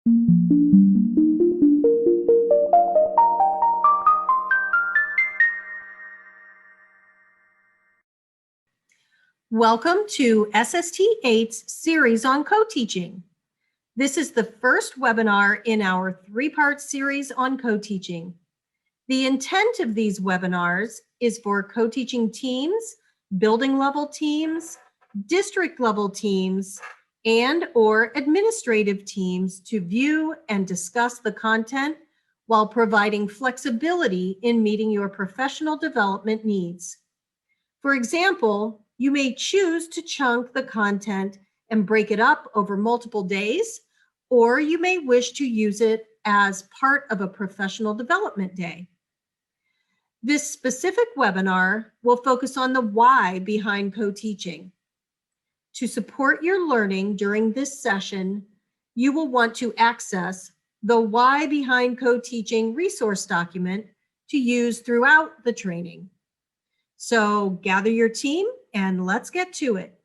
Welcome to SST8's series on co-teaching. This is the first webinar in our three-part series on co-teaching. The intent of these webinars is for co-teaching teams, building level teams, district level teams, and/or administrative teams to view and discuss the content while providing flexibility in meeting your professional development needs. For example, you may choose to chunk the content and break it up over multiple days, or you may wish to use it as part of a professional development day. This specific webinar will focus on the why behind co-teaching. To support your learning during this session, you will want to access the Why Behind Co-Teaching resource document to use throughout the training. So gather your team and let's get to it.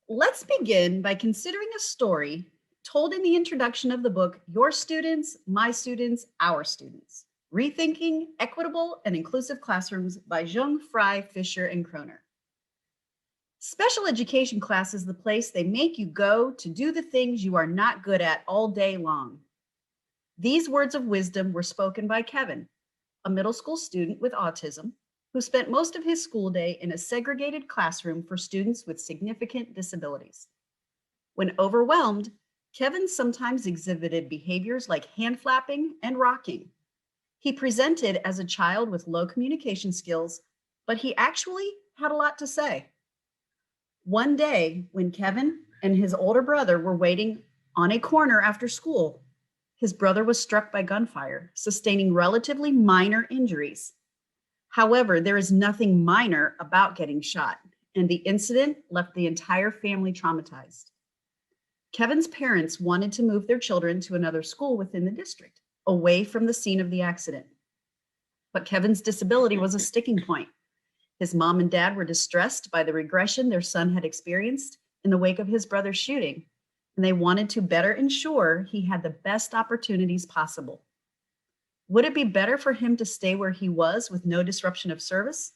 Let's begin by considering a story told in the introduction of the book, Your Students, My Students, Our Students, Rethinking Equitable and Inclusive Classrooms by Jung, Fry, Fisher, and Kroner. Special education class is the place they make you go to do the things you are not good at all day long. These words of wisdom were spoken by Kevin, a middle school student with autism, who spent most of his school day in a segregated classroom for students with significant disabilities. When overwhelmed, Kevin sometimes exhibited behaviors like hand flapping and rocking. He presented as a child with low communication skills, but he actually had a lot to say. One day, when Kevin and his older brother were waiting on a corner after school, his brother was struck by gunfire, sustaining relatively minor injuries. However, there is nothing minor about getting shot, and the incident left the entire family traumatized. Kevin's parents wanted to move their children to another school within the district, away from the scene of the accident. But Kevin's disability was a sticking point. His mom and dad were distressed by the regression their son had experienced in the wake of his brother's shooting, and they wanted to better ensure he had the best opportunities possible. Would it be better for him to stay where he was with no disruption of service?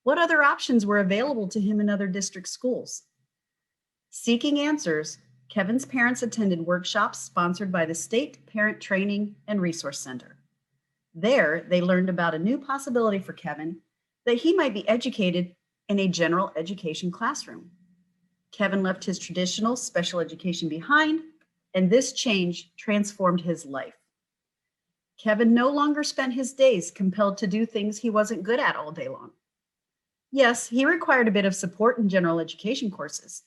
What other options were available to him in other district schools? Seeking answers, Kevin's parents attended workshops sponsored by the State Parent Training and Resource Center. There, they learned about a new possibility for Kevin, that he might be educated in a general education classroom. Kevin left his traditional special education behind, and this change transformed his life. Kevin no longer spent his days compelled to do things he wasn't good at all day long. Yes, he required a bit of support in general education courses,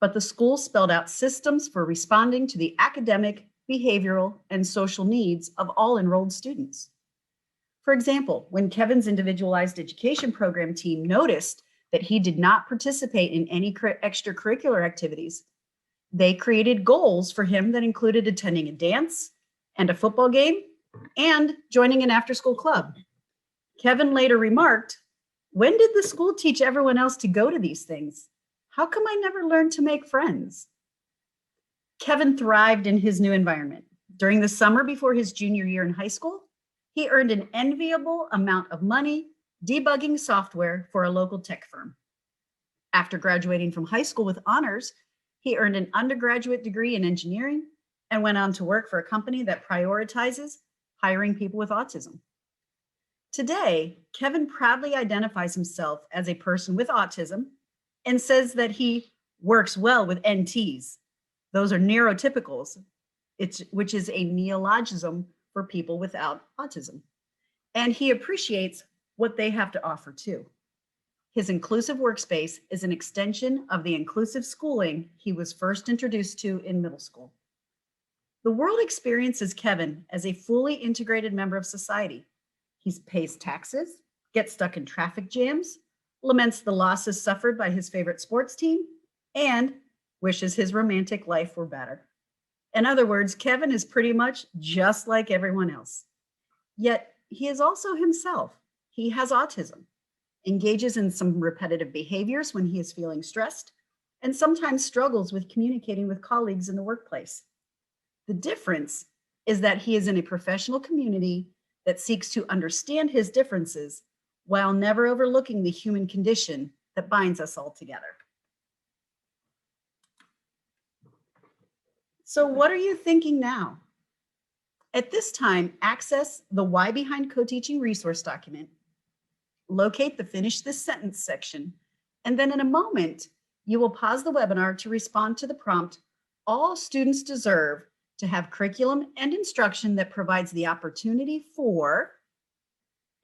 but the school spelled out systems for responding to the academic, behavioral, and social needs of all enrolled students. For example, when Kevin's individualized education program team noticed that he did not participate in any extracurricular activities, they created goals for him that included attending a dance and a football game and joining an after-school club. Kevin later remarked, "When did the school teach everyone else to go to these things? How come I never learned to make friends?" Kevin thrived in his new environment. During the summer before his junior year in high school, he earned an enviable amount of money debugging software for a local tech firm. After graduating from high school with honors, he earned an undergraduate degree in engineering and went on to work for a company that prioritizes hiring people with autism. Today, Kevin proudly identifies himself as a person with autism and says that he works well with NTs. Those are neurotypicals, which is a neologism for people without autism. And he appreciates what they have to offer too. His inclusive workspace is an extension of the inclusive schooling he was first introduced to in middle school. The world experiences Kevin as a fully integrated member of society. He pays taxes, gets stuck in traffic jams, laments the losses suffered by his favorite sports team, and wishes his romantic life were better. In other words, Kevin is pretty much just like everyone else. Yet he is also himself. He has autism, engages in some repetitive behaviors when he is feeling stressed, and sometimes struggles with communicating with colleagues in the workplace. The difference is that he is in a professional community that seeks to understand his differences while never overlooking the human condition that binds us all together. So what are you thinking now? At this time, access the Why Behind Co-Teaching resource document, locate the Finish This Sentence section, and then in a moment, you will pause the webinar to respond to the prompt, all students deserve to have curriculum and instruction that provides the opportunity for,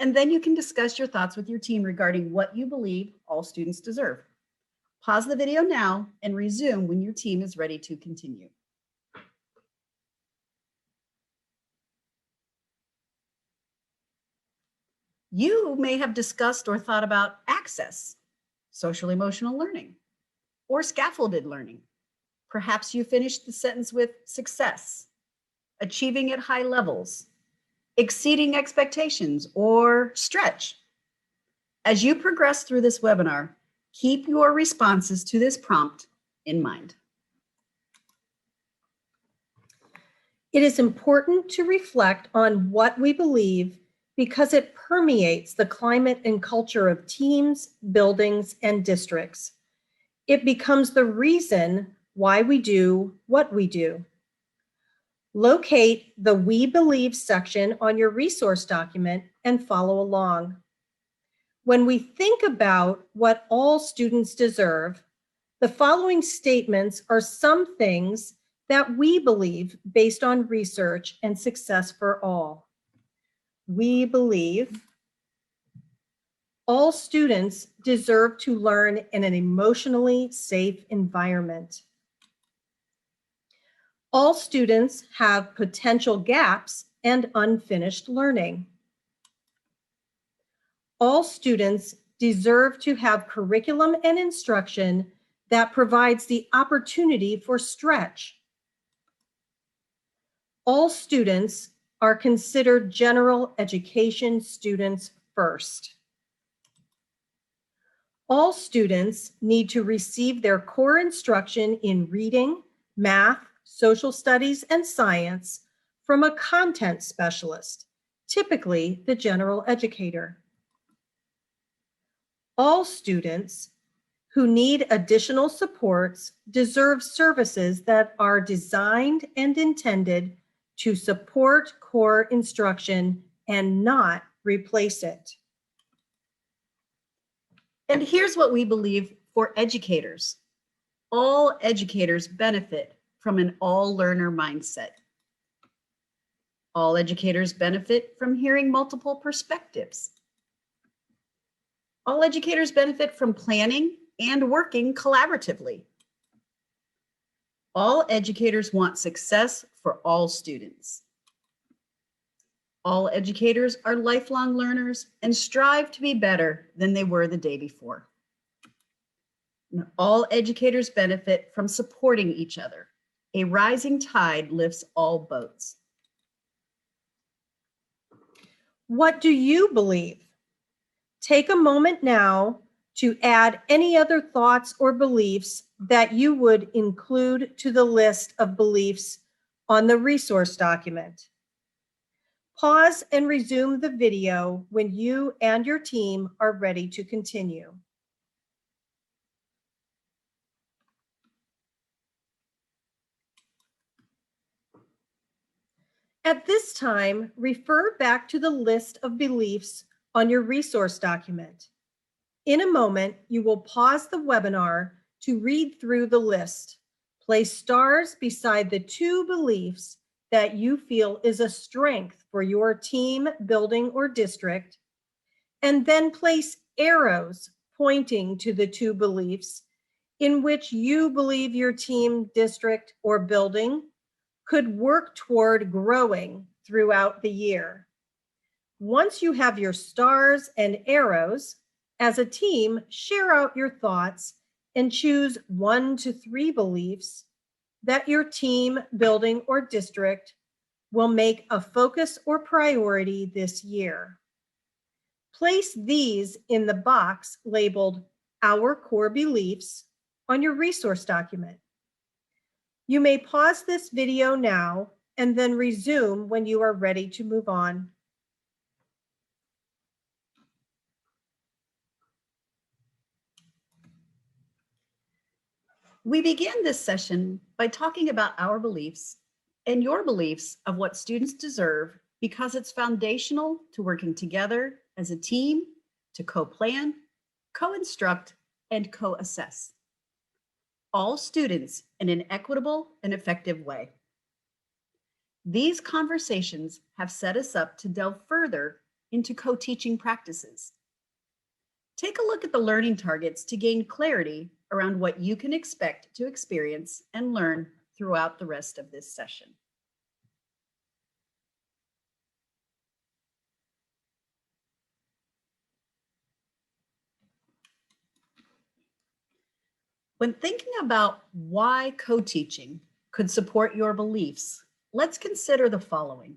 and then you can discuss your thoughts with your team regarding what you believe all students deserve. Pause the video now and resume when your team is ready to continue. You may have discussed or thought about access, social emotional learning, or scaffolded learning. Perhaps you finished the sentence with success, achieving at high levels, exceeding expectations, or stretch. As you progress through this webinar, keep your responses to this prompt in mind. It is important to reflect on what we believe because it permeates the climate and culture of teams, buildings, and districts. It becomes the reason why we do what we do. Locate the We Believe section on your resource document and follow along. When we think about what all students deserve, the following statements are some things that we believe based on research and success for all. We believe all students deserve to learn in an emotionally safe environment. All students have potential gaps and unfinished learning. All students deserve to have curriculum and instruction that provides the opportunity for stretch. All students are considered general education students first. All students need to receive their core instruction in reading, math, social studies, and science from a content specialist, typically the general educator. All students who need additional supports deserve services that are designed and intended to support core instruction and not replace it. And here's what we believe for educators. All educators benefit from an all-learner mindset. All educators benefit from hearing multiple perspectives. All educators benefit from planning and working collaboratively. All educators want success for all students. All educators are lifelong learners and strive to be better than they were the day before. And all educators benefit from supporting each other. A rising tide lifts all boats. What do you believe? Take a moment now to add any other thoughts or beliefs that you would include to the list of beliefs on the resource document. Pause and resume the video when you and your team are ready to continue. At this time, refer back to the list of beliefs on your resource document. In a moment, you will pause the webinar to read through the list. Place stars beside the two beliefs that you feel is a strength for your team, building, or district, and then place arrows pointing to the two beliefs in which you believe your team, district, or building could work toward growing throughout the year. Once you have your stars and arrows, as a team, share out your thoughts and choose 1 to 3 beliefs that your team, building, or district will make a focus or priority this year. Place these in the box labeled Our Core Beliefs on your resource document. You may pause this video now and then resume when you are ready to move on. We began this session by talking about our beliefs and your beliefs of what students deserve, because it's foundational to working together as a team to co-plan, co-instruct, and co-assess all students in an equitable and effective way. These conversations have set us up to delve further into co-teaching practices. Take a look at the learning targets to gain clarity around what you can expect to experience and learn throughout the rest of this session. When thinking about why co-teaching could support your beliefs, let's consider the following.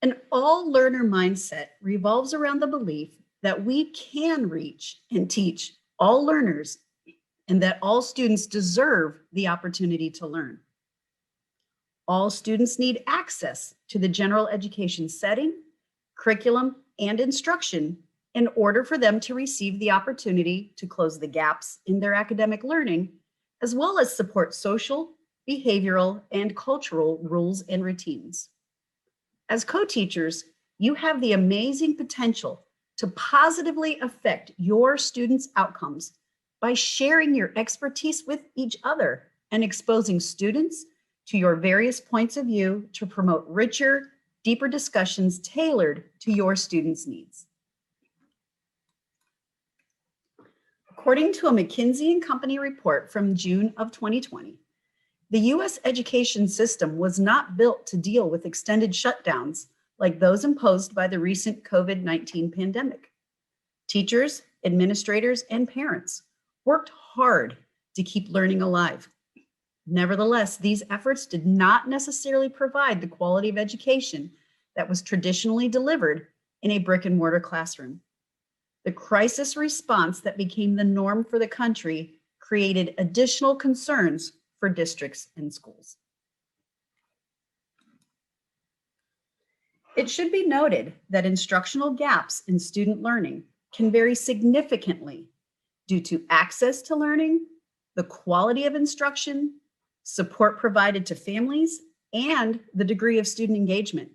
An all-learner mindset revolves around the belief that we can reach and teach all learners and that all students deserve the opportunity to learn. All students need access to the general education setting, curriculum, and instruction in order for them to receive the opportunity to close the gaps in their academic learning, as well as support social, behavioral, and cultural rules and routines. As co-teachers, you have the amazing potential to positively affect your students' outcomes by sharing your expertise with each other and exposing students to your various points of view to promote richer, deeper discussions tailored to your students' needs. According to a McKinsey & Company report from June of 2020, the U.S. education system was not built to deal with extended shutdowns like those imposed by the recent COVID-19 pandemic. Teachers, administrators, and parents worked hard to keep learning alive. Nevertheless, these efforts did not necessarily provide the quality of education that was traditionally delivered in a brick-and-mortar classroom. The crisis response that became the norm for the country created additional concerns for districts and schools. It should be noted that instructional gaps in student learning can vary significantly due to access to learning, the quality of instruction, support provided to families, and the degree of student engagement.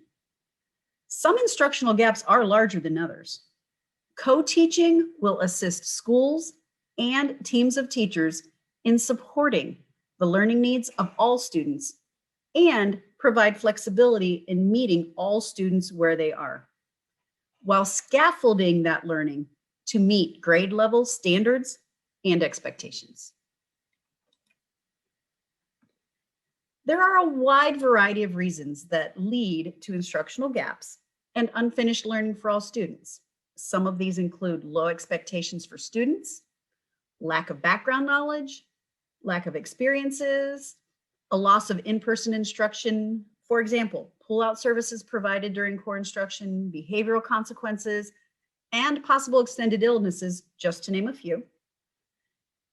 Some instructional gaps are larger than others. Co-teaching will assist schools and teams of teachers in supporting the learning needs of all students and provide flexibility in meeting all students where they are, while scaffolding that learning to meet grade level standards and expectations. There are a wide variety of reasons that lead to instructional gaps and unfinished learning for all students. Some of these include low expectations for students, lack of background knowledge, lack of experiences, a loss of in-person instruction, for example, pull-out services provided during core instruction, behavioral consequences, and possible extended illnesses, just to name a few.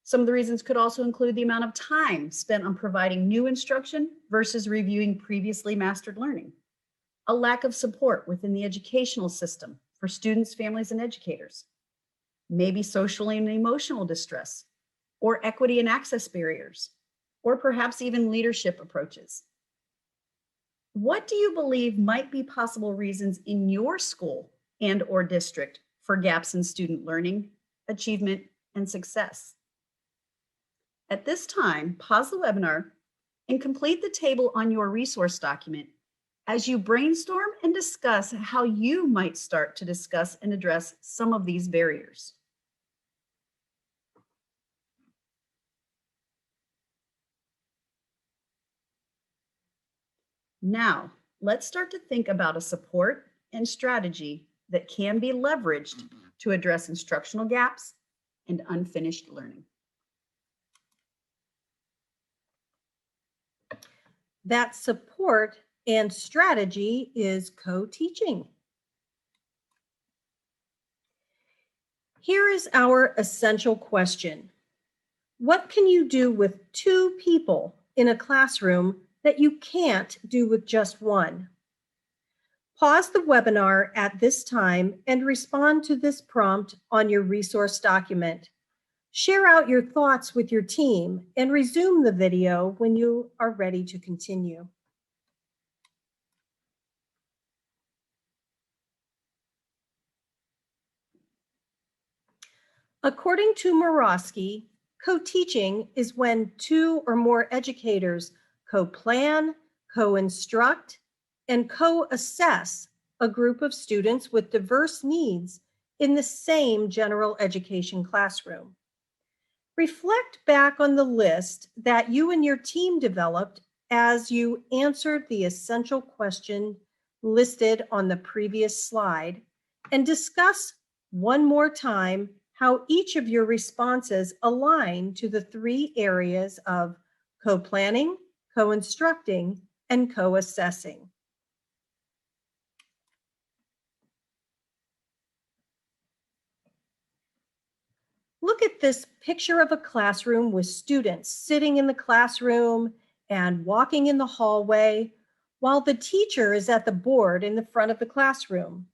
Some of the reasons could also include the amount of time spent on providing new instruction versus reviewing previously mastered learning, a lack of support within the educational system for students, families, and educators, maybe social and emotional distress, or equity and access barriers, or perhaps even leadership approaches. What do you believe might be possible reasons in your school and/or district for gaps in student learning, achievement, and success? At this time, pause the webinar and complete the table on your resource document as you brainstorm and discuss how you might start to discuss and address some of these barriers. Now, let's start to think about a support and strategy that can be leveraged to address instructional gaps and unfinished learning. That support and strategy is co-teaching. Here is our essential question. What can you do with 2 people in a classroom that you can't do with just one? Pause the webinar at this time and respond to this prompt on your resource document. Share out your thoughts with your team and resume the video when you are ready to continue. According to Murawski, co-teaching is when 2 or more educators co-plan, co-instruct, and co-assess a group of students with diverse needs in the same general education classroom. Reflect back on the list that you and your team developed as you answered the essential question listed on the previous slide, and discuss one more time how each of your responses align to the 3 areas of co-planning, co-instructing, and co-assessing. Look at this picture of a classroom with students sitting in the classroom and walking in the hallway while the teacher is at the board in the front of the classroom.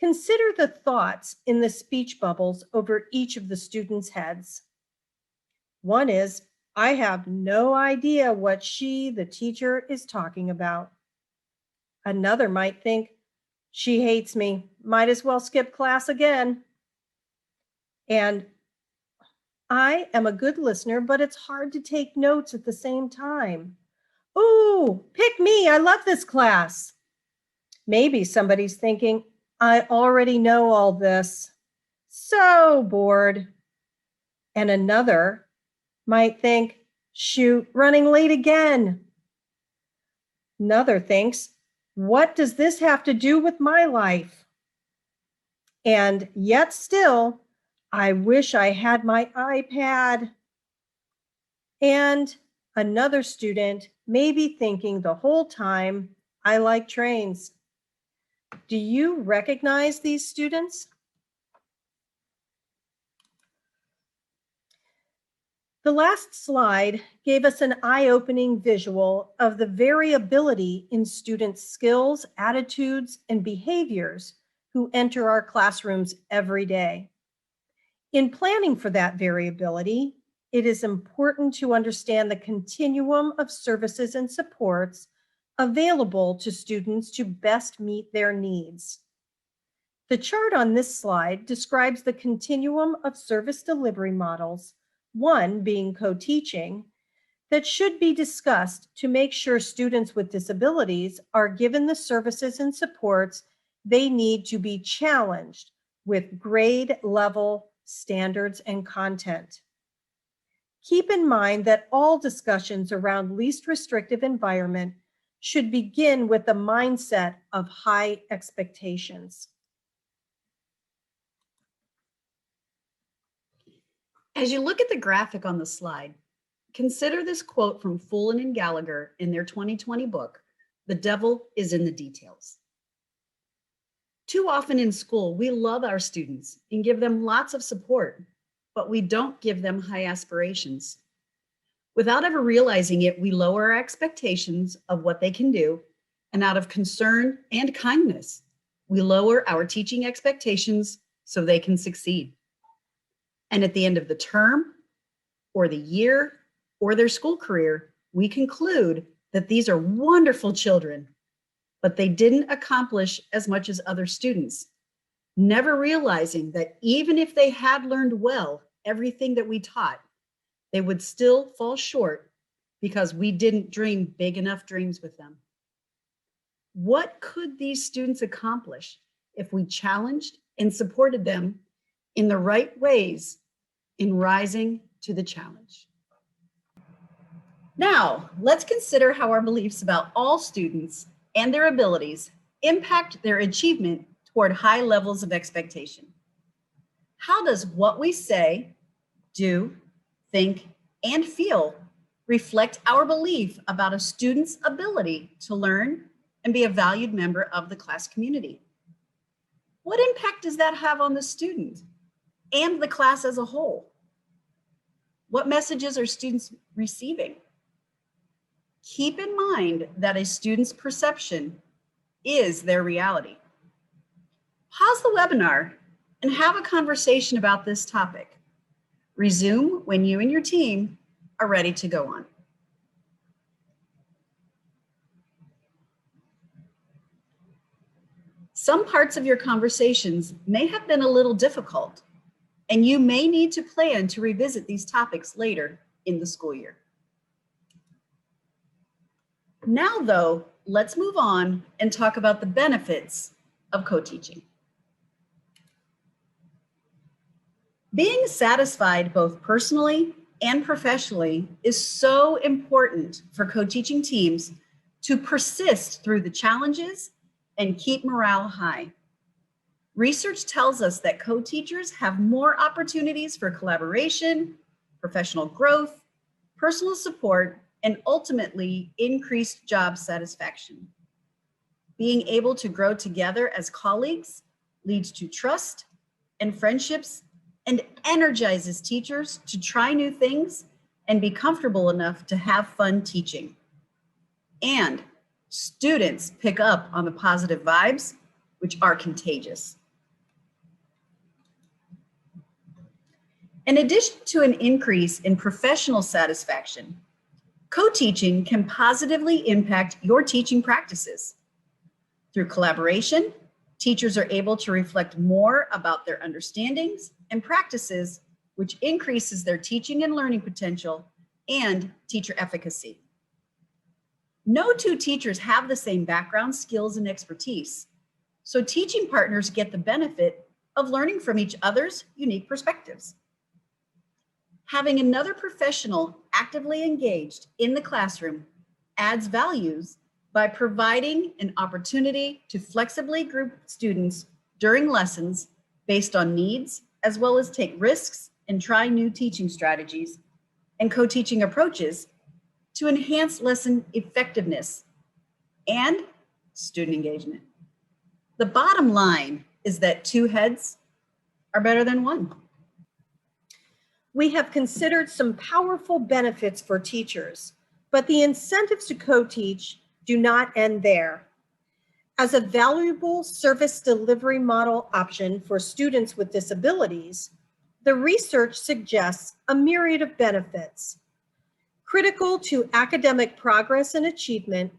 Consider the thoughts in the speech bubbles over each of the students' heads. One is, I have no idea what she, the teacher, is talking about. Another might think, she hates me, might as well skip class again. And I am a good listener, but it's hard to take notes at the same time. Ooh, pick me, I love this class. Maybe somebody's thinking, I already know all this. So bored. And another might think, shoot, running late again. Another thinks, what does this have to do with my life? And yet still, I wish I had my iPad. And another student may be thinking the whole time, I like trains. Do you recognize these students? The last slide gave us an eye-opening visual of the variability in students' skills, attitudes, and behaviors who enter our classrooms every day. In planning for that variability, it is important to understand the continuum of services and supports available to students to best meet their needs. The chart on this slide describes the continuum of service delivery models, one being co-teaching, that should be discussed to make sure students with disabilities are given the services and supports they need to be challenged with grade level standards and content. Keep in mind that all discussions around least restrictive environment should begin with the mindset of high expectations. As you look at the graphic on the slide, consider this quote from Fullen and Gallagher in their 2020 book, The Devil is in the Details. Too often in school, we love our students and give them lots of support, but we don't give them high aspirations. Without ever realizing it, we lower our expectations of what they can do, and out of concern and kindness, we lower our teaching expectations so they can succeed. And at the end of the term, or the year, or their school career, we conclude that these are wonderful children, but they didn't accomplish as much as other students, never realizing that even if they had learned well everything that we taught, they would still fall short because we didn't dream big enough dreams with them. What could these students accomplish if we challenged and supported them in the right ways in rising to the challenge? Now, let's consider how our beliefs about all students and their abilities impact their achievement toward high levels of expectation. How does what we say, do, think, and feel reflect our belief about a student's ability to learn and be a valued member of the class community? What impact does that have on the student and the class as a whole? What messages are students receiving? Keep in mind that a student's perception is their reality. Pause the webinar and have a conversation about this topic. Resume when you and your team are ready to go on. Some parts of your conversations may have been a little difficult, and you may need to plan to revisit these topics later in the school year. Now, though, let's move on and talk about the benefits of co-teaching. Being satisfied both personally and professionally is so important for co-teaching teams to persist through the challenges and keep morale high. Research tells us that co-teachers have more opportunities for collaboration, professional growth, personal support, and ultimately increased job satisfaction. Being able to grow together as colleagues leads to trust and friendships and energizes teachers to try new things and be comfortable enough to have fun teaching. And students pick up on the positive vibes, which are contagious. In addition to an increase in professional satisfaction, co-teaching can positively impact your teaching practices. Through collaboration, teachers are able to reflect more about their understandings and practices, which increases their teaching and learning potential and teacher efficacy. No two teachers have the same background, skills, and expertise, so teaching partners get the benefit of learning from each other's unique perspectives. Having another professional actively engaged in the classroom adds values by providing an opportunity to flexibly group students during lessons based on needs, as well as take risks and try new teaching strategies and co-teaching approaches to enhance lesson effectiveness and student engagement. The bottom line is that two heads are better than one. We have considered some powerful benefits for teachers, but the incentives to co-teach do not end there. As a valuable service delivery model option for students with disabilities, the research suggests a myriad of benefits. Critical to academic progress and achievement,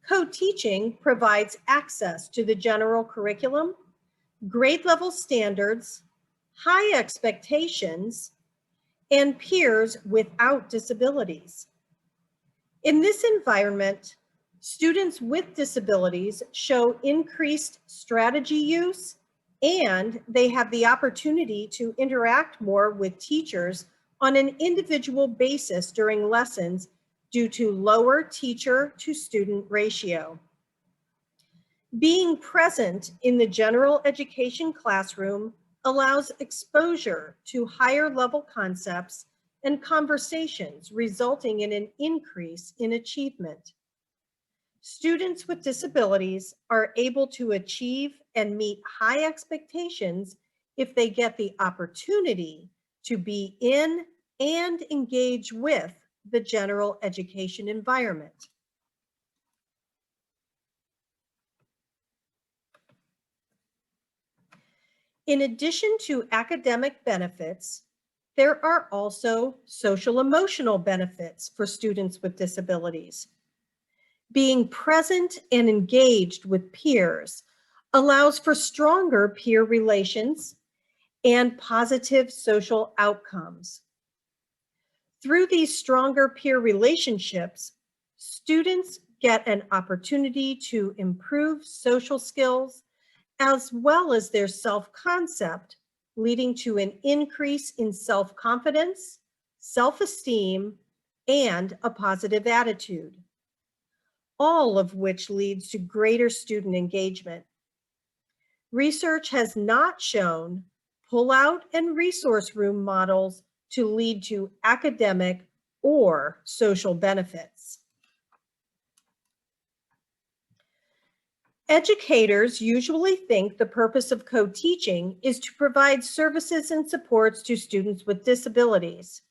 co-teaching provides access to the general curriculum, grade level standards, high expectations, and peers without disabilities. In this environment, students with disabilities show increased strategy use, and they have the opportunity to interact more with teachers on an individual basis during lessons due to lower teacher to student ratio. Being present in the general education classroom allows exposure to higher level concepts and conversations, resulting in an increase in achievement. Students with disabilities are able to achieve and meet high expectations if they get the opportunity to be in and engage with the general education environment. In addition to academic benefits, there are also social emotional benefits for students with disabilities. Being present and engaged with peers allows for stronger peer relations and positive social outcomes. Through these stronger peer relationships, students get an opportunity to improve social skills as well as their self-concept, leading to an increase in self-confidence, self-esteem, and a positive attitude, all of which leads to greater student engagement. Research has not shown pull-out and resource room models to lead to academic or social benefits. Educators usually think the purpose of co-teaching is to provide services and supports to students with disabilities.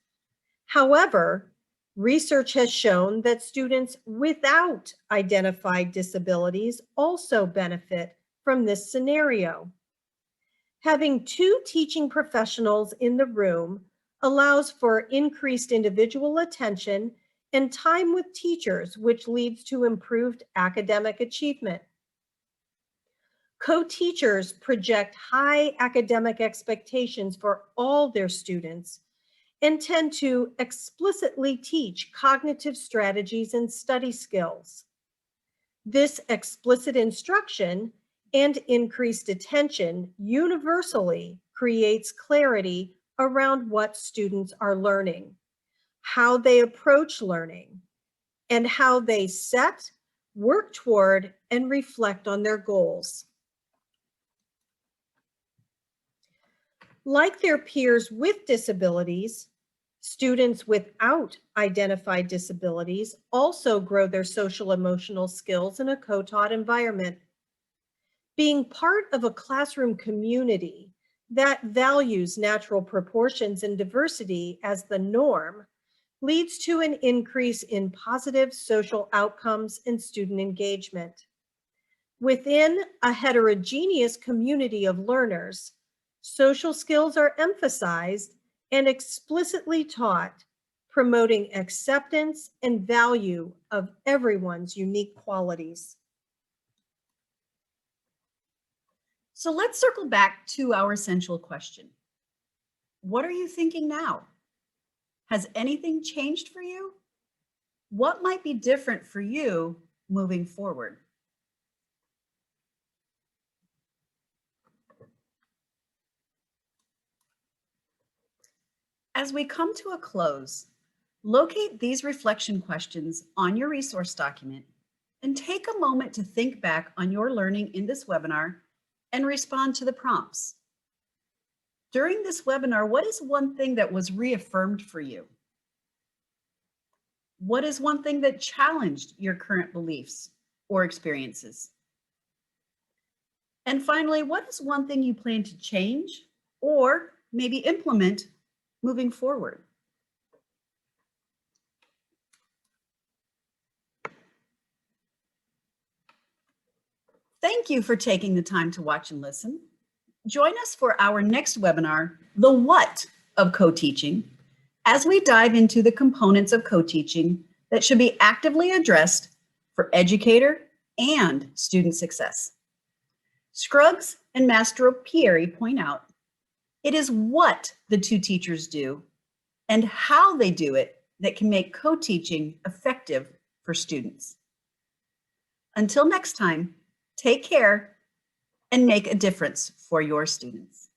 However, research has shown that students without identified disabilities also benefit from this scenario. Having two teaching professionals in the room allows for increased individual attention and time with teachers, which leads to improved academic achievement. Co-teachers project high academic expectations for all their students and tend to explicitly teach cognitive strategies and study skills. This explicit instruction and increased attention universally creates clarity around what students are learning, how they approach learning, and how they set, work toward, and reflect on their goals. Like their peers with disabilities, students without identified disabilities also grow their social emotional skills in a co-taught environment. Being part of a classroom community that values natural proportions and diversity as the norm leads to an increase in positive social outcomes and student engagement. Within a heterogeneous community of learners, social skills are emphasized and explicitly taught, promoting acceptance and value of everyone's unique qualities. So let's circle back to our central question. What are you thinking now? Has anything changed for you? What might be different for you moving forward? As we come to a close, locate these reflection questions on your resource document and take a moment to think back on your learning in this webinar and respond to the prompts. During this webinar, what is one thing that was reaffirmed for you? What is one thing that challenged your current beliefs or experiences? And finally, what is one thing you plan to change or maybe implement moving forward? Thank you for taking the time to watch and listen. Join us for our next webinar, The What of Co-Teaching, as we dive into the components of co-teaching that should be actively addressed for educator and student success. Scruggs and Mastro Pieri point out, it is what the two teachers do and how they do it that can make co-teaching effective for students. Until next time, take care and make a difference for your students.